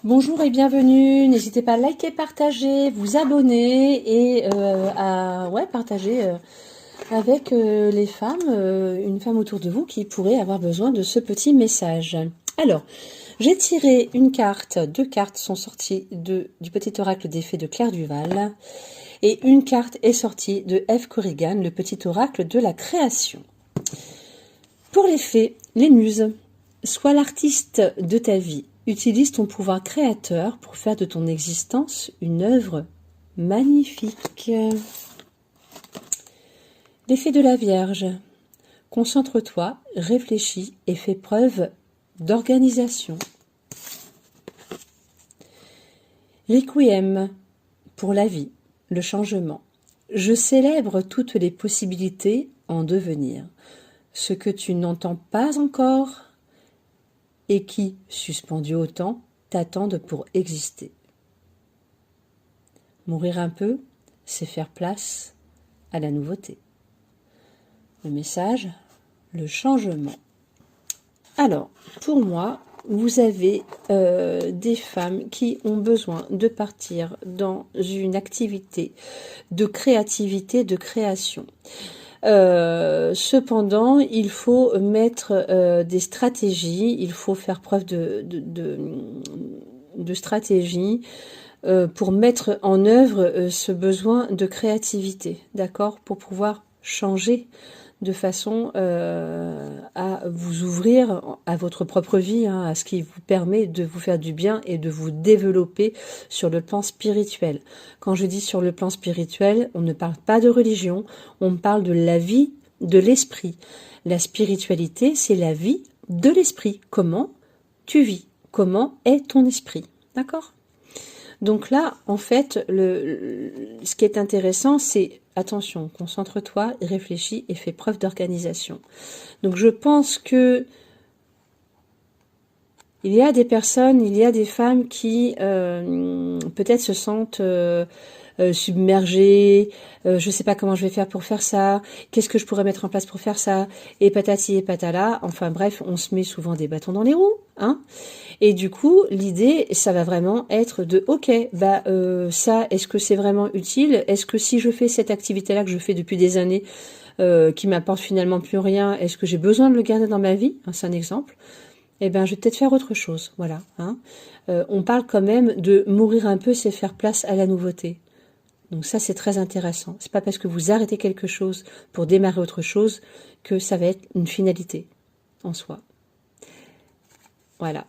Bonjour et bienvenue, n'hésitez pas à liker, partager, vous abonner et à partager avec les femmes, une femme autour de vous qui pourrait avoir besoin de ce petit message. Alors, j'ai tiré une carte, deux cartes sont sorties du petit oracle des fées de Claire Duval et une carte est sortie de Eve Corrigan, le petit oracle de la création. Pour les fées, les muses, sois l'artiste de ta vie. Utilise ton pouvoir créateur pour faire de ton existence une œuvre magnifique. L'effet de la Vierge. Concentre-toi, réfléchis et fais preuve d'organisation. Requiem pour la vie, le changement. Je célèbre toutes les possibilités en devenir. Ce que tu n'entends pas encore et qui, suspendu au temps, t'attendent pour exister. Mourir un peu, c'est faire place à la nouveauté. Le message, le changement. Alors, pour moi, vous avez des femmes qui ont besoin de partir dans une activité de créativité, de création. Cependant, il faut mettre des stratégies, il faut faire preuve de stratégie pour mettre en œuvre ce besoin de créativité, d'accord, pour pouvoir changer de façon à vous ouvrir à votre propre vie, hein, à ce qui vous permet de vous faire du bien et de vous développer sur le plan spirituel. Quand je dis sur le plan spirituel, on ne parle pas de religion, on parle de la vie de l'esprit. La spiritualité, c'est la vie de l'esprit. Comment tu vis? Comment est ton esprit? D'accord? Donc là, en fait, ce qui est intéressant, c'est, attention, concentre-toi, réfléchis et fais preuve d'organisation. Donc je pense que il y a des personnes, il y a des femmes qui peut-être se sentent submergées, je sais pas comment je vais faire pour faire ça, qu'est-ce que je pourrais mettre en place pour faire ça, et patati et patala, enfin bref, on se met souvent des bâtons dans les roues, hein. Et du coup, l'idée, ça va vraiment être de, ok, ça, est-ce que c'est vraiment utile? Est-ce que si je fais cette activité-là que je fais depuis des années, qui m'apporte finalement plus rien, est-ce que j'ai besoin de le garder dans ma vie? Hein, c'est un exemple. Eh ben, je vais peut-être faire autre chose, voilà. Hein. On parle quand même de mourir un peu, c'est faire place à la nouveauté. Donc ça, c'est très intéressant. C'est pas parce que vous arrêtez quelque chose pour démarrer autre chose que ça va être une finalité en soi. Voilà.